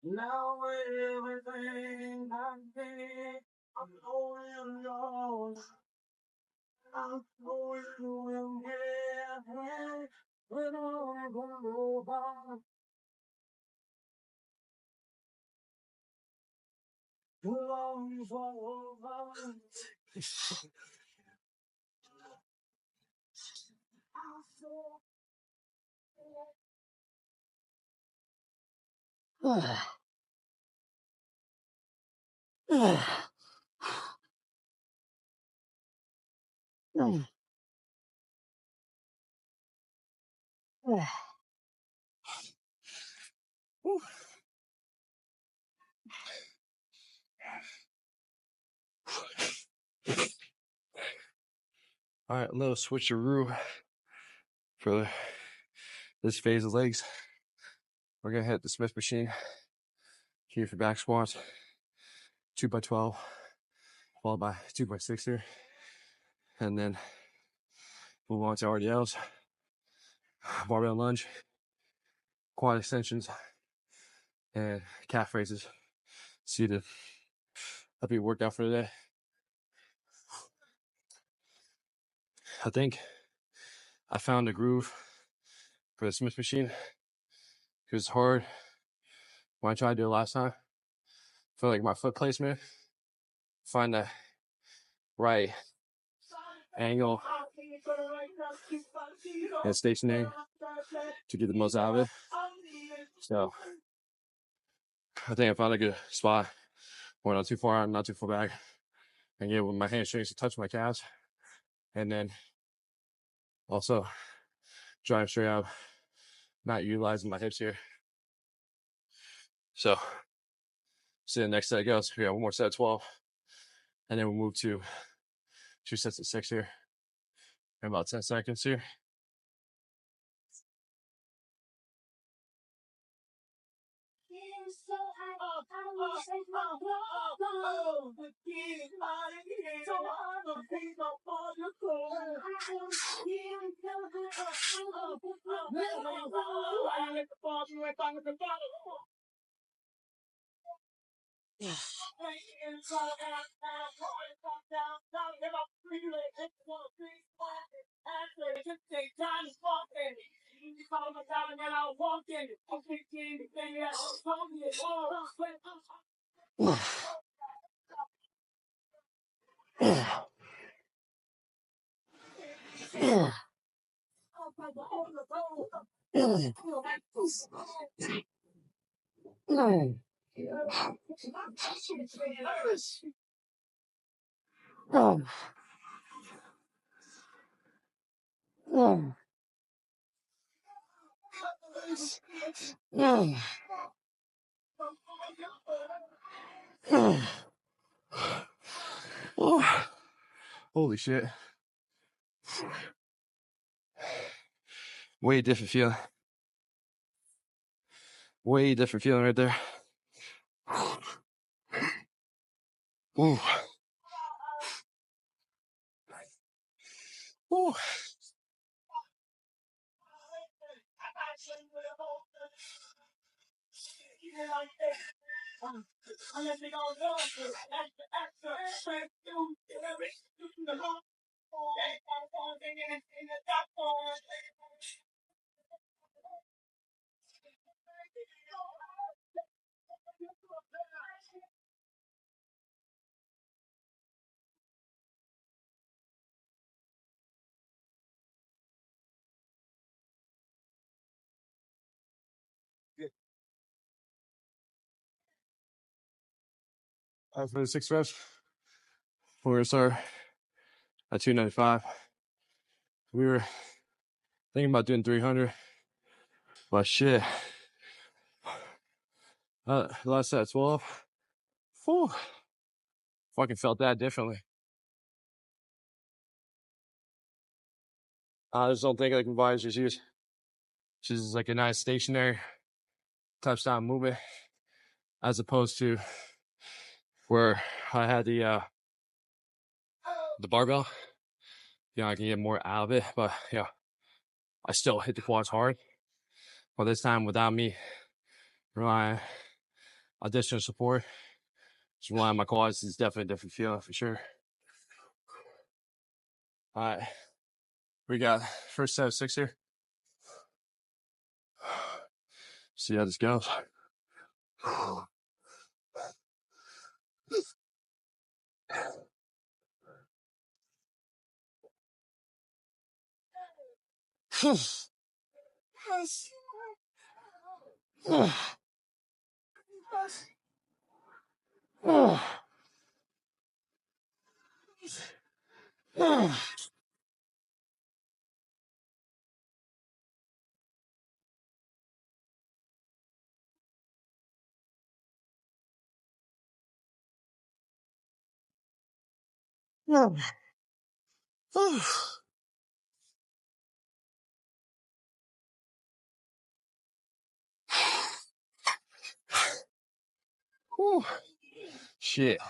Now everything I need, I'm going alone. I'm going to get away. When I'm gonna move on, too long for over. All right, a little switcheroo for this phase of legs. We're gonna hit the Smith machine here for back squats, 2x12, followed by 2x6 here, and then move on to RDLs, barbell lunge, quad extensions, and calf raises. Seated. That'll be a workout for today. I think I found a groove for the Smith machine. It was hard when I tried to do it last time. I feel like my foot placement, find the right angle and stationary to get the most out of it. So I think I found a good spot. We're not too far out, not too far back. And get with my hamstrings to touch my calves. And then also drive straight out, not utilizing my hips here. So see the next set goes. We got one more set of 12. And then we'll move to 2 sets of 6 here in about 10 seconds here. Holy shit. Way different feeling. Way different feeling right there. Ooh. Ooh. For the 6 reps, we're gonna start at 295. We were thinking about doing 300, but shit. Last set 12. Whew. Fucking felt that differently. I just don't think I can buy just use. Just like a nice stationary touchdown movement, as opposed to where I had the barbell. You know, I can get more out of it, but yeah, I still hit the quads hard. But this time without me relying additional support. Just relying on my quads is definitely a different feeling for sure. All right. We got first set of 6 here. See how this goes. Shit.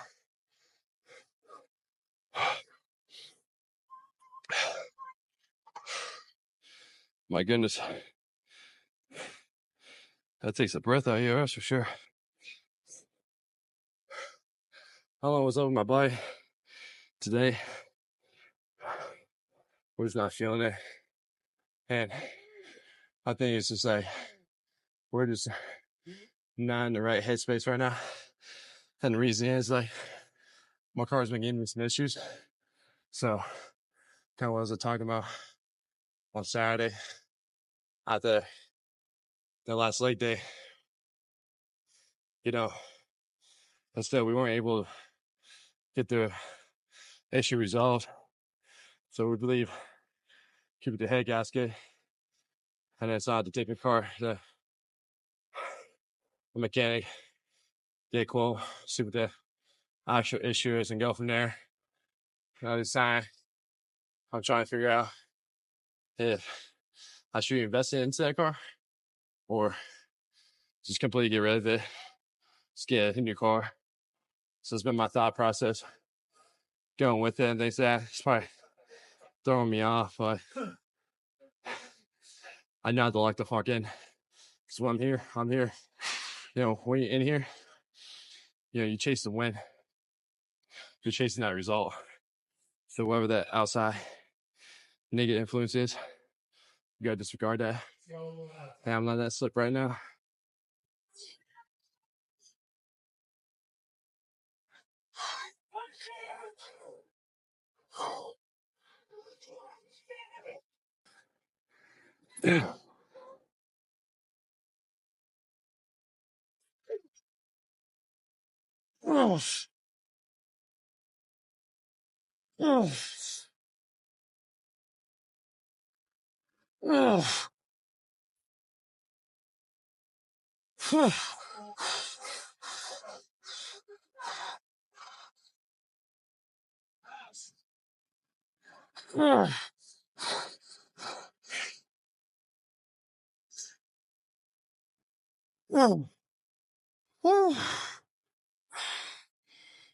My goodness. That takes the breath out of you, that's for sure. How long was over my body today? We're just not feeling it. And I think it's just like, we're just not in the right headspace right now. And the reason is like, my car's been giving me some issues. So, kind of what I was talking about on Saturday after the last leg day. You know, instead we weren't able to get the issue resolved. So we believe keep the head gasket, and then decided to take the car to the mechanic, get a quote, see what the actual issue is, and go from there. Now this time, I'm trying to figure out if I should invest into that car or just completely get rid of it, just get a new car. So it's been my thought process going with it, and things like that. It's probably throwing me off, but I know to like the fuck in. So I'm here. You know, when you're in here, you know, you chase the win. You're chasing that result. So whatever that outside negative influence is, you gotta disregard that. And I'm letting that slip right now.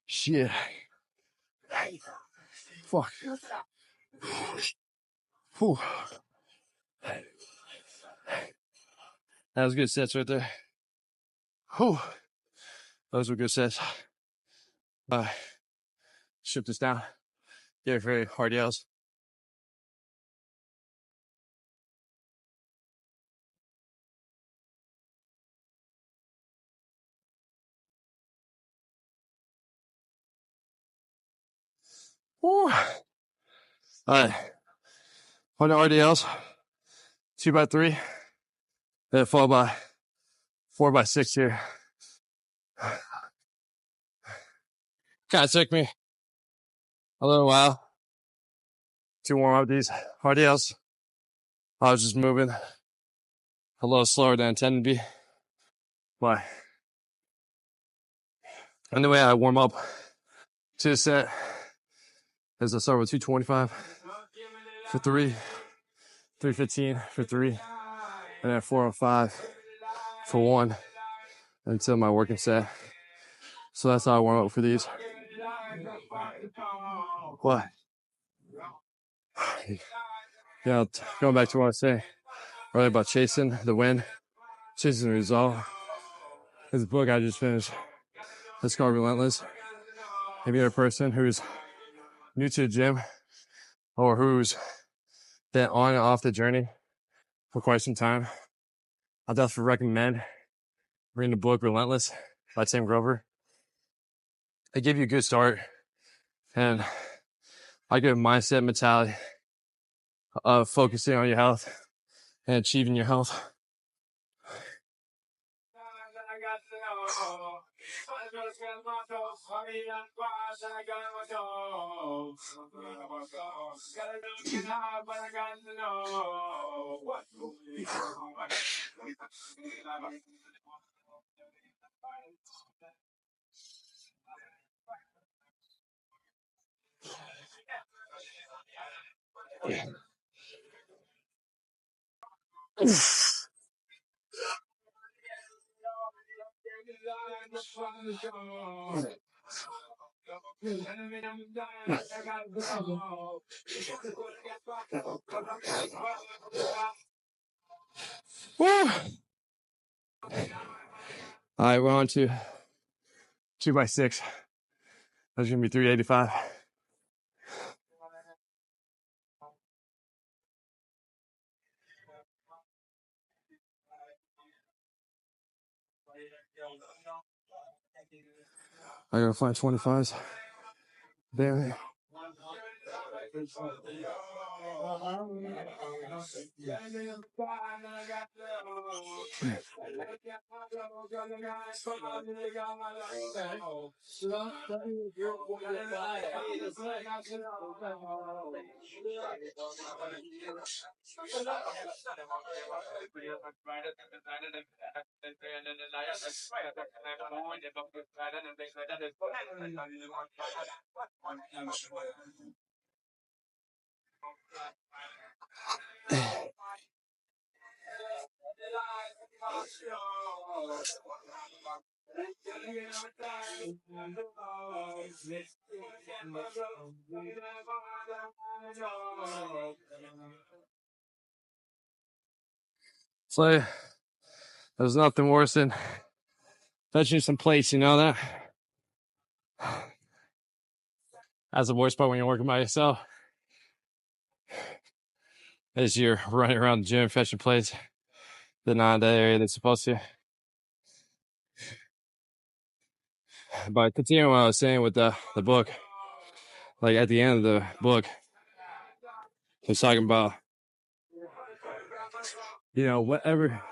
Shit. Fuck. Whew. That was good sets right there. Whew. Those were good sets. Strip this down. Get it very hard yells. Whew. All right. On the RDLs, 2x3, then followed by 4x6 here. Kind of took me a little while to warm up these RDLs. I was just moving a little slower than I intended to be. But and the way I warm up to the set is I start with 225 for 3, 315 for 3, and then 405 for 1 until my working set. So that's how I warm up for these. What? Yeah, going back to what I was saying earlier about chasing the win, chasing the result. This book I just finished. It's called Relentless. If you're a person who's new to the gym or who's been on and off the journey for quite some time, I'll definitely recommend reading the book Relentless by Tim Grover. They give you a good start, and I give a mindset mentality of focusing on your health and achieving your health. Woo! All right, we're on to 2x6. That's gonna be 385. I gotta find 25s. There. So there's nothing worse than fetching some plates, you know that? That's the worst part when you're working by yourself. Is you're running around the gym fetching plates. They're not in that area they're supposed to. But continuing what I was saying with the book, like at the end of the book, it's talking about, you know, whatever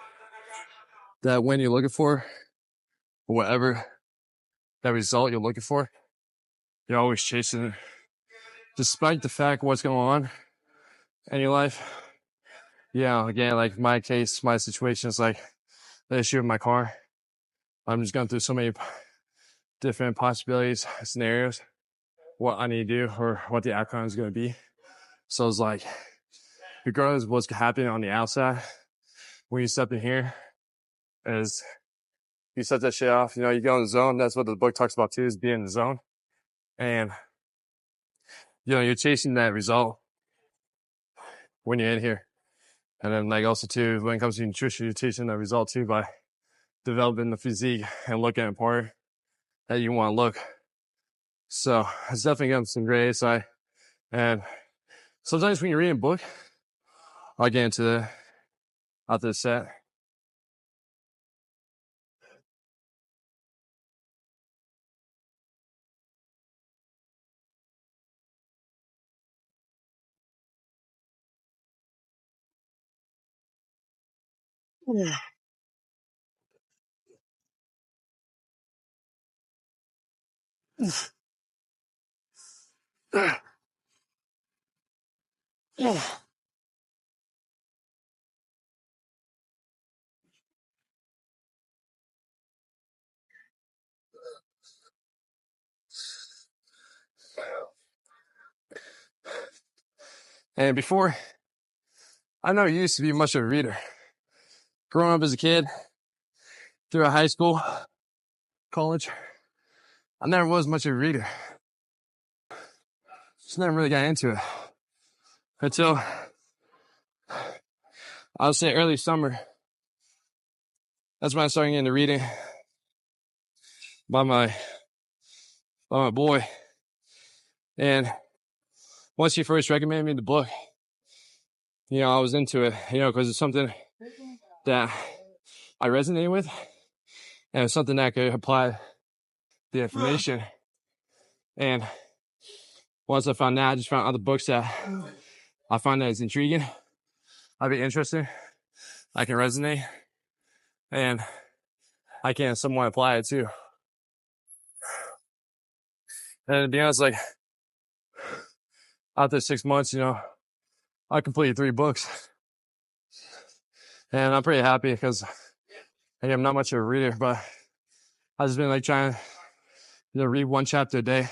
that win you're looking for, whatever that result you're looking for, you're always chasing it. Despite the fact what's going on in your life. Yeah, again, like my case, my situation is like the issue with my car. I'm just going through so many different possibilities, scenarios, what I need to do or what the outcome is going to be. So it's like, regardless of what's happening on the outside, when you step in here, is you set that shit off. You know, you go in the zone. That's what the book talks about too, is being in the zone. And, you know, you're chasing that result when you're in here. And then like also too, when it comes to nutrition, you're chasing that result too by developing the physique and looking at part that you want to look. So it's definitely got some great insight. And sometimes when you're reading a book, I'll get into the after the set. And before, I never used to be much of a reader. Growing up as a kid, through high school, college, I never was much of a reader. Just never really got into it. Until, I would say early summer. That's when I started getting into reading. by my boy. And once he first recommended me the book, I was into it, because it's something that I resonate with, and it's something that I could apply the information. And once I found that, I just found other books that I find that is intriguing, I'd be interested, I can resonate, and I can somewhat apply it too. And to be honest, like, after 6 months, I completed 3 books. And I'm pretty happy because I'm not much of a reader, but I've just been like trying to read one chapter a day.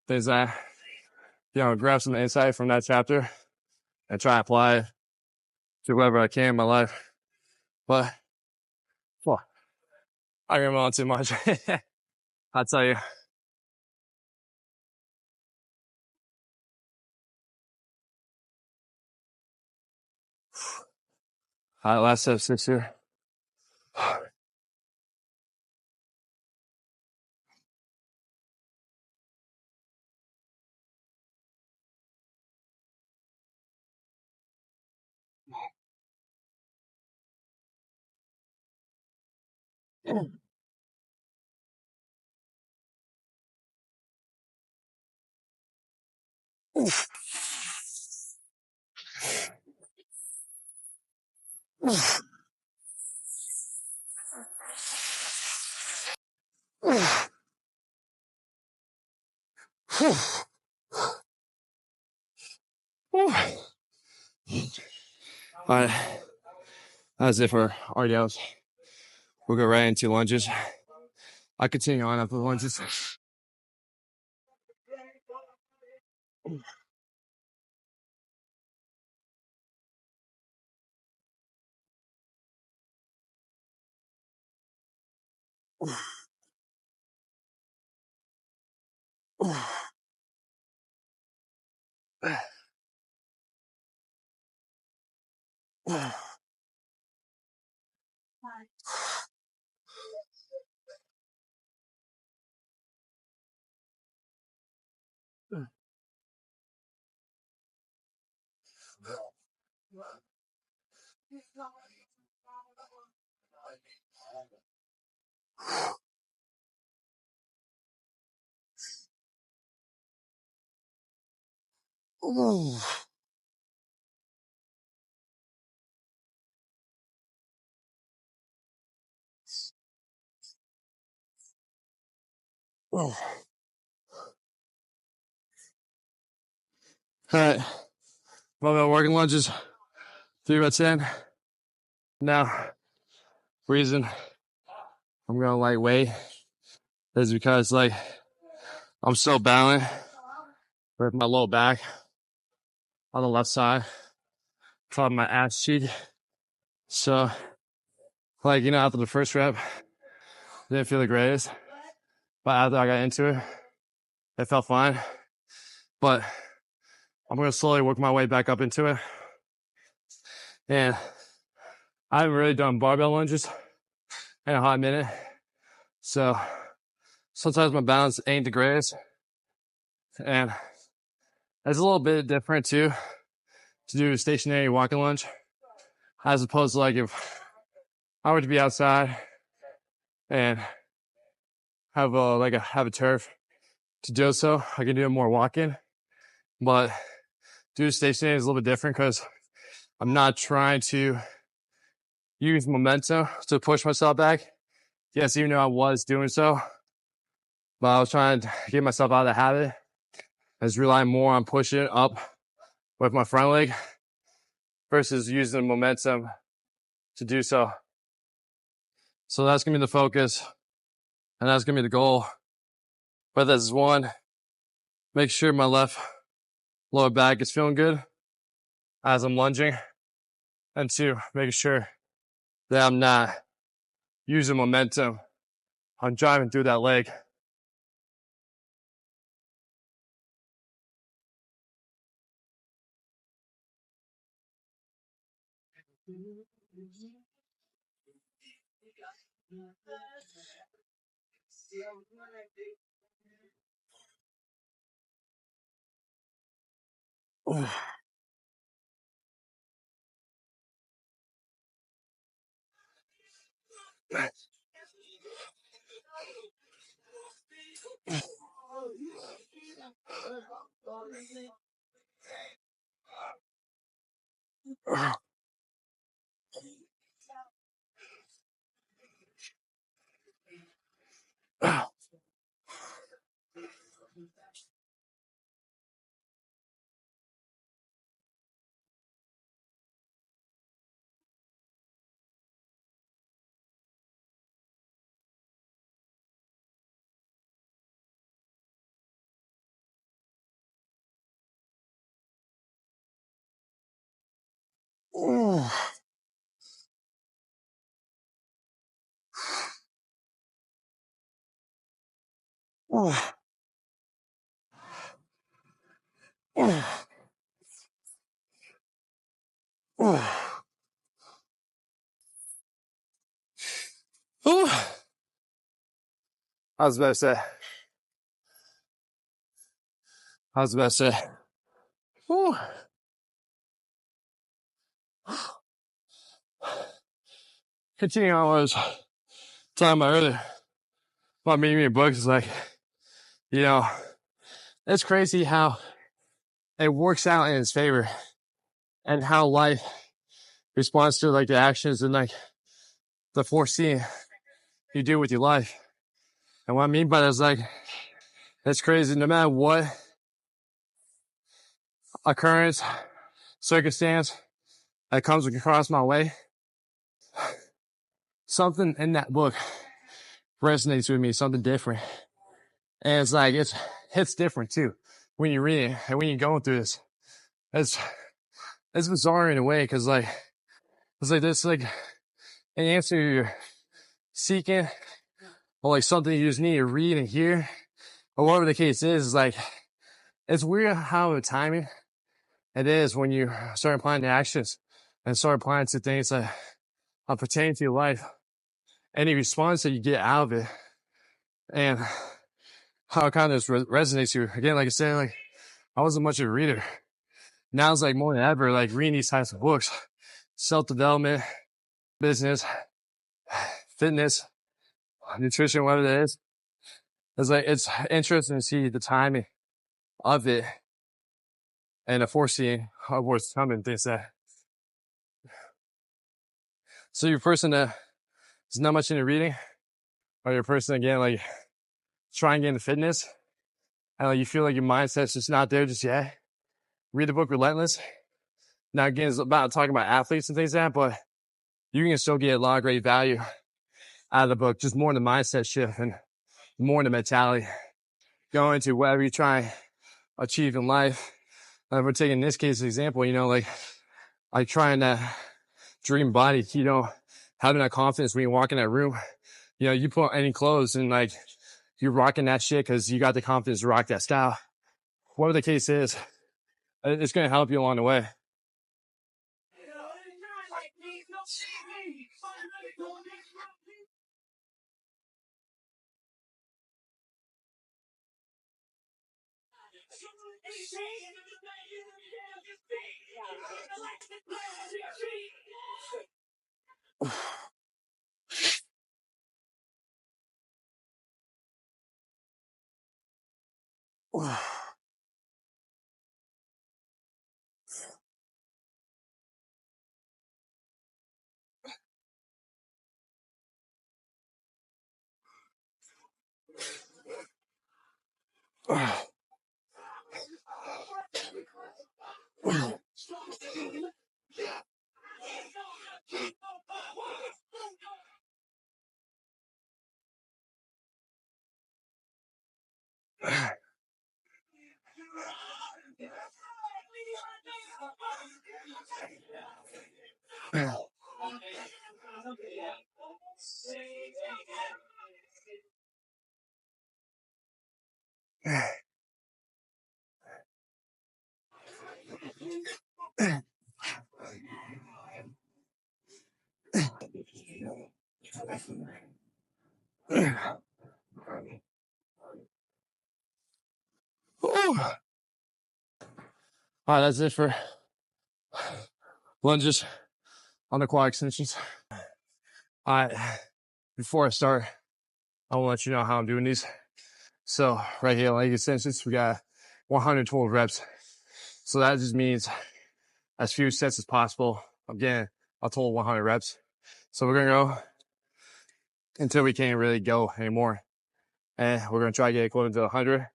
Things that, grab some insight from that chapter and try to apply it to wherever I can in my life. But, well, I ramble on too much. I'll tell you. All right, last step 6 here. All right, that's it for RDLs. We'll go right into lunges. I'll continue on after the lunges. All right, well, working lunges, 3 by 10. Now, reason I'm going lightweight is because, like, I'm so balanced with my low back on the left side, from my ass cheek. So, like, after the first rep, didn't feel the greatest. But after I got into it, it felt fine. But I'm going to slowly work my way back up into it. And I haven't really done barbell lunges in a hot minute. So sometimes my balance ain't the greatest. And it's a little bit different too to do a stationary walking lunge, as opposed to like if I were to be outside and have a turf to do so, I can do more walking. But do stationary is a little bit different because I'm not trying to use momentum to push myself back. Yes, even though I was doing so, but I was trying to get myself out of the habit. I was relying more on pushing up with my front leg versus using momentum to do so. So that's going to be the focus, and that's going to be the goal. But that's one, make sure my left lower back is feeling good as I'm lunging. And 2, making sure that I'm not using momentum on driving through that leg. I was about to say. Whew. Continuing on what I was talking about earlier about me reading books is like, it's crazy how it works out in its favor and how life responds to like the actions and like the foreseeing you do with your life. And what I mean by that is like, it's crazy. No matter what occurrence, circumstance that comes across my way, something in that book resonates with me, something different. And it's like, it hits different too when you're reading and when you're going through this. It's bizarre in a way because like, it's like this, like an answer you're seeking or like something you just need to read and hear or whatever the case is like, it's weird how the timing it is when you start applying the actions and start applying to things that pertain to your life. Any response that you get out of it and how it kind of resonates you. Again, like I said, like I wasn't much of a reader. Now it's like more than ever, like reading these types of books, self-development, business, fitness, nutrition, whatever it is. It's like, it's interesting to see the timing of it and the foreseeing of what's coming, things that. So you're a person that is not much into reading, or you're a person, again, like trying to get into fitness, and like you feel like your mindset's just not there just yet. Read the book Relentless. Now, again, it's about talking about athletes and things like that, but you can still get a lot of great value out of the book, just more in the mindset shift and more in the mentality. Going into whatever you try and achieve in life. And we're taking this case as an example, like trying to dream body, having that confidence when you walk in that room. You put any clothes and like you're rocking that shit because you got the confidence to rock that style. Whatever the case is, it's going to help you along the way. All right, that's it for lunges on the quad extensions. All right, before I start, I want to let you know how I'm doing these. So right here, leg extensions, we got 112 reps. So that just means as few sets as possible. Again, a total 100 reps. So we're gonna go until we can't really go anymore. And we're gonna try to get it close to 100.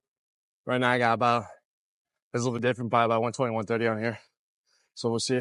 Right now I got about, it's a little bit different, by about 120, 130 on here. So we'll see.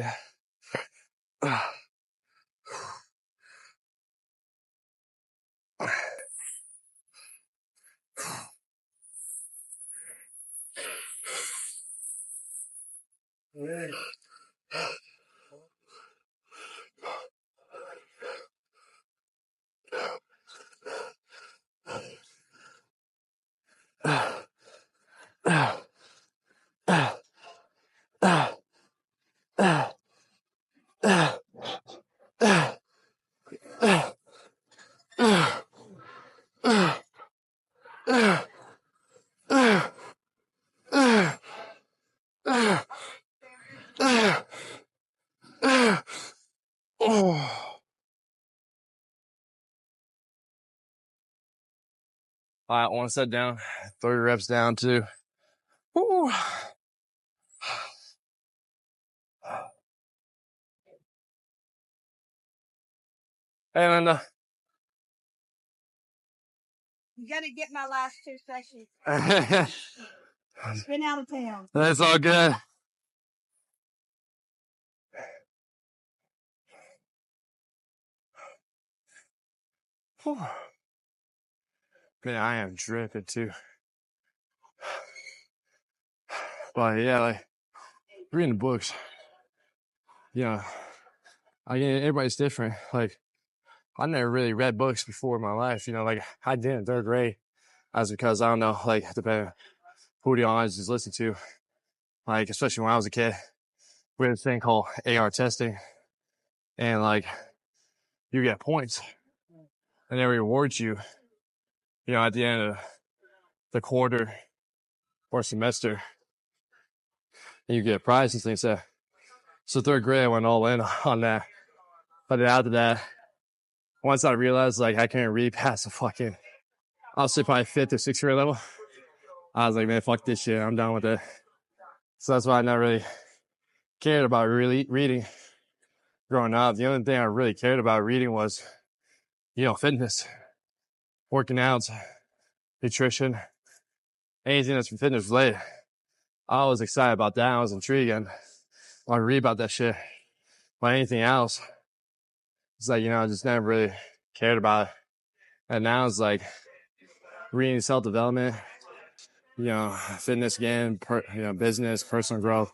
All right, one set down, 30 reps down too. Woo. Hey, Linda. You gotta get my last 2 sessions. Been out of town. That's all good. Man, I am dripping too. But yeah, like reading the books, yeah. Again, everybody's different. Like I never really read books before in my life. You know, like I did in 3rd grade. That's because I don't know, like depending on who the audience is listening to. Like especially when I was a kid, we had this thing called AR testing, and like you get points, and they reward you. You know, at the end of the quarter or semester, and you get a prize and things like that. So 3rd grade, I went all in on that. But then after that, once I realized like I can't read past the fucking, I'll say probably 5th or 6th grade level, I was like, man, fuck this shit. I'm done with it. So that's why I never really cared about really reading growing up. The only thing I really cared about reading was, you know, fitness, working out, nutrition, anything that's fitness related. I was excited about that. I was intrigued and I read about that shit. But anything else, it's like, you know, I just never really cared about it. And now it's like reading self-development, you know, fitness again, you know, business, personal growth,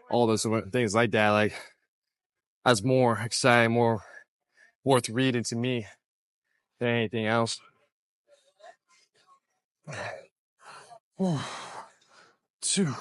all those things like that. Like that's more exciting, more worth reading to me than anything else. Two.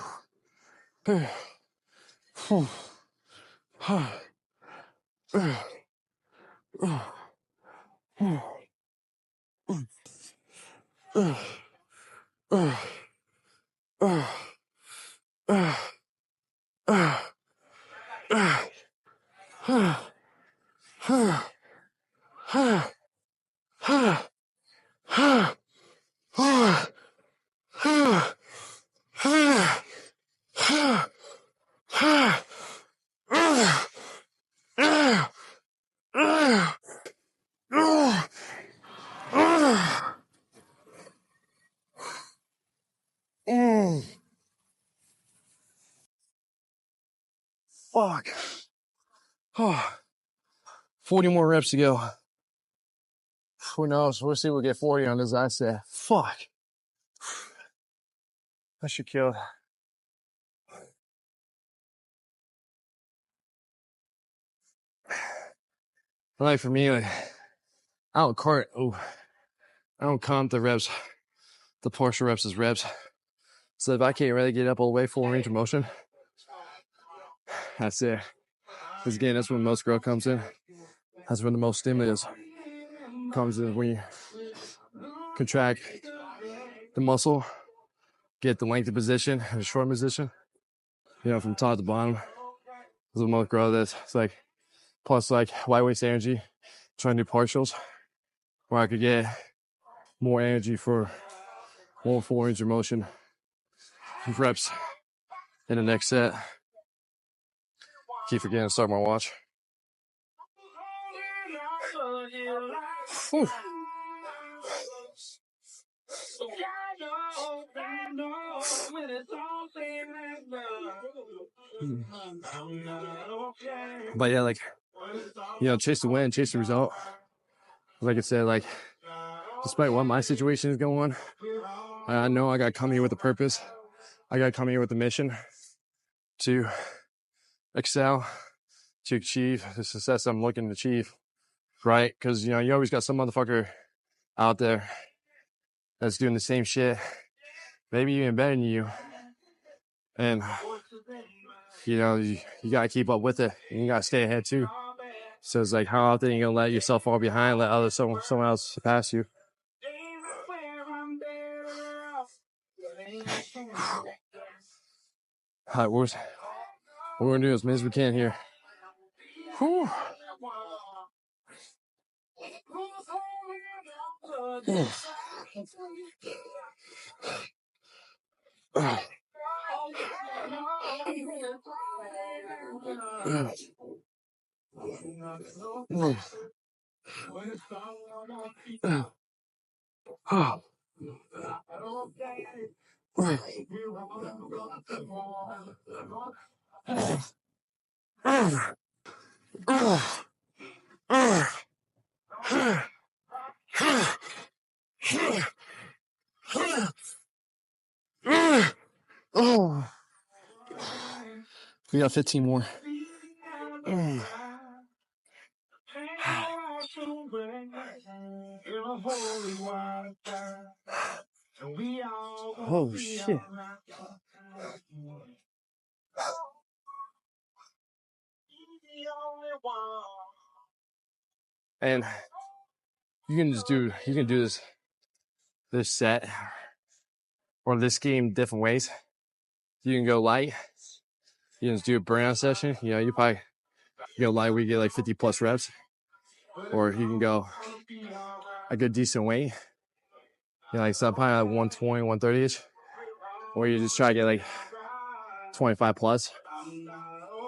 Fuck. 40 more reps to go. Who knows? We'll see if we'll get 40 on this. I said, fuck. I should kill. Like for me, like I don't count the reps, the partial reps as reps. So if I can't really get up all the way full range of motion, that's it. Because again, that's when most growth comes in. That's when the most stimulus comes in. When contract the muscle, get the length of position and the short position, from top to bottom. There's a most grow this. It's like, plus like lightweight energy, trying to do partials where I could get more energy for more full range of motion reps in the next set. Keep forgetting to start my watch. Whew. But yeah, like, chase the win, chase the result. Like I said, like, despite what my situation is going on, I know I got to come here with a purpose. I got to come here with a mission to excel, to achieve the success I'm looking to achieve, right? Because, you always got some motherfucker out there that's doing the same shit, maybe even better than you. And, you got to keep up with it, and you got to stay ahead too. So it's like, how often are you going to let yourself fall behind, let someone else surpass you? All right, we're going to do as many as we can here. Whew. Oh, we got 15 more. Oh shit. And you can do this set or this game different ways. You can go light. You can just do a burnout session. You probably go light where you get like 50 plus reps. Or you can go a good decent weight. Like some probably like 120, 130-ish. Or you just try to get like 25 plus.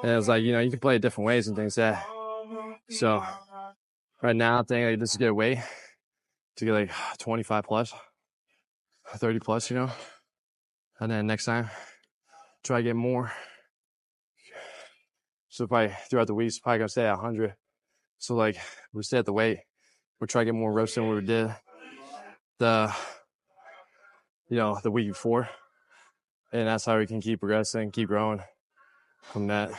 And it's like, you can play it different ways and things like that. So right now I think like this is a good way to get like 25 plus, 30 plus, and then next time try to get more. So probably throughout the week, it's probably gonna stay at 100. So like we stay at the weight, we'll try to get more reps than what we did the week before. And that's how we can keep progressing, keep growing from that.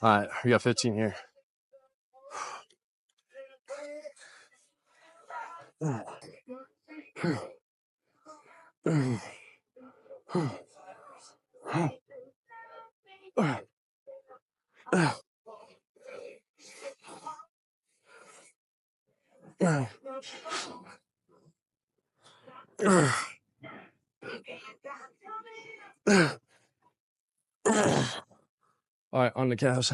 All right, we got 15 here. All right, on the calves.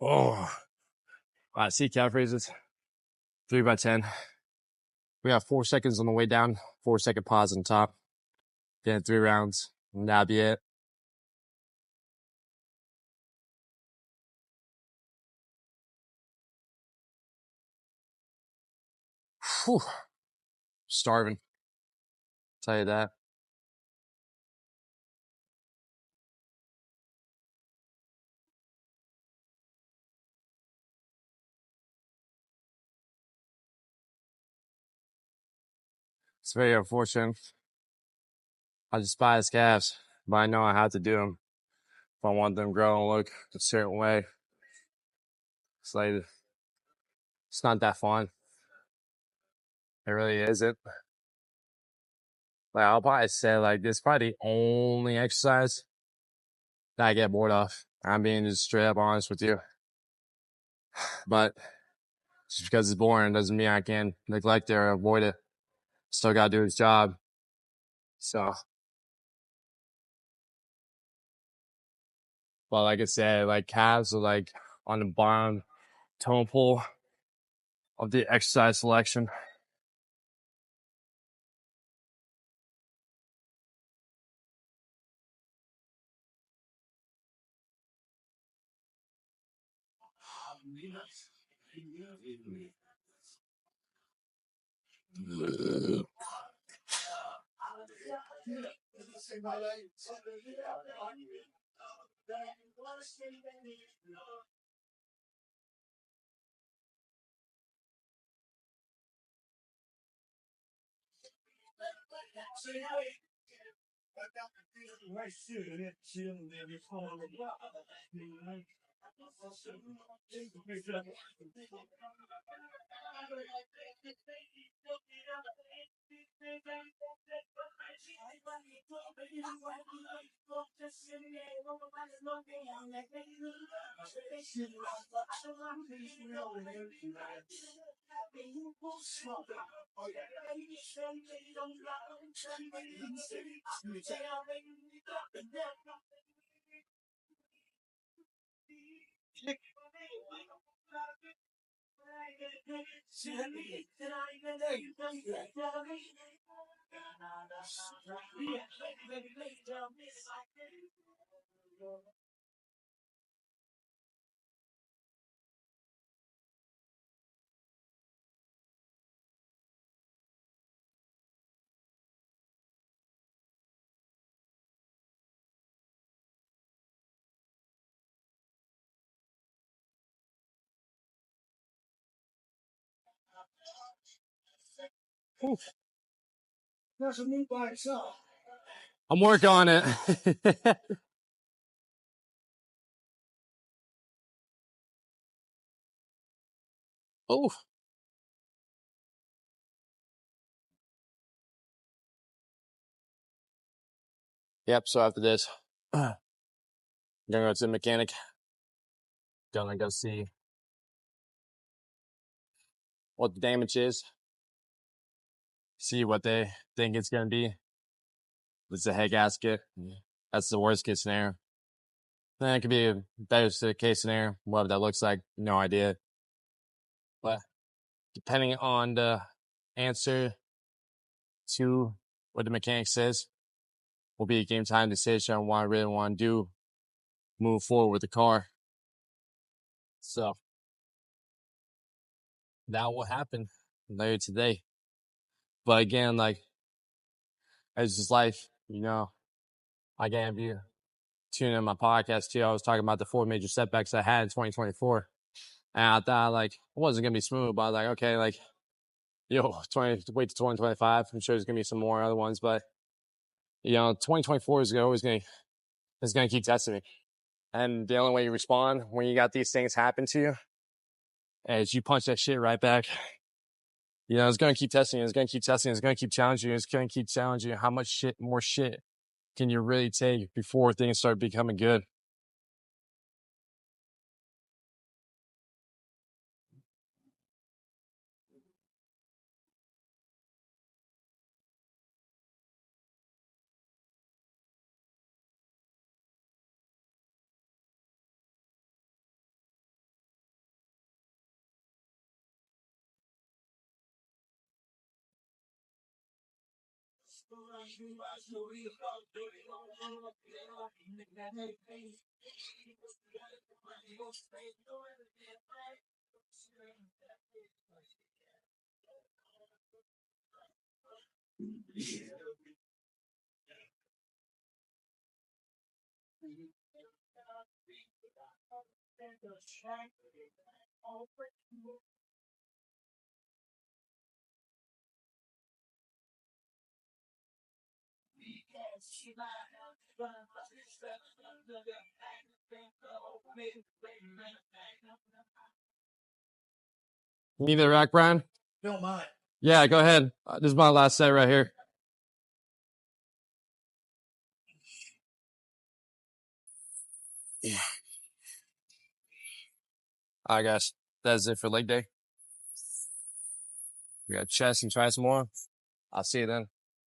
Oh, sea calf raises, 3x10. We got 4 seconds on the way down, 4-second pause on top. Then 3 rounds, and that'll be it. Whew. Starving. Tell you that. It's very unfortunate. I despise calves, but I know I have to do them if I want them to grow and look a certain way. It's like, it's not that fun. It really isn't. Like, I'll probably say, like, this is probably the only exercise that I get bored of. I'm being just straight up honest with you. But just because it's boring doesn't mean I can neglect it or avoid it. Still gotta do his job. So, but like I said, like calves are like on the bottom tone pole of the exercise selection. I'm working on it. Oh. Yep, so after this, I'm gonna go to the mechanic. Gonna go see what the damage is. See what they think it's gonna be. If it's a head gasket, that's the worst case scenario. Then it could be a better case scenario, whatever that looks like, no idea. But depending on the answer to what the mechanic says, will be a game time decision on what I really want to do, move forward with the car. So that will happen later today. But again, like, it's just life, you know. I can't be tuning in my podcast too. I was talking about the 4 major setbacks I had in 2024. And I thought, like, it wasn't going to be smooth, but I was like, okay, like, wait to 2025. I'm sure there's gonna be some more other ones, but 2024 is always gonna keep testing me. And the only way you respond when you got these things happen to you is you punch that shit right back. It's gonna keep testing you. It's gonna keep testing. It's gonna keep challenging you. It's gonna keep challenging you. How much more shit can you really take before things start becoming good? You need the rack, Brian? Don't mind. Yeah, go ahead. This is my last set right here. Yeah. All right, guys. That's it for leg day. We got chest and try some more. I'll see you then.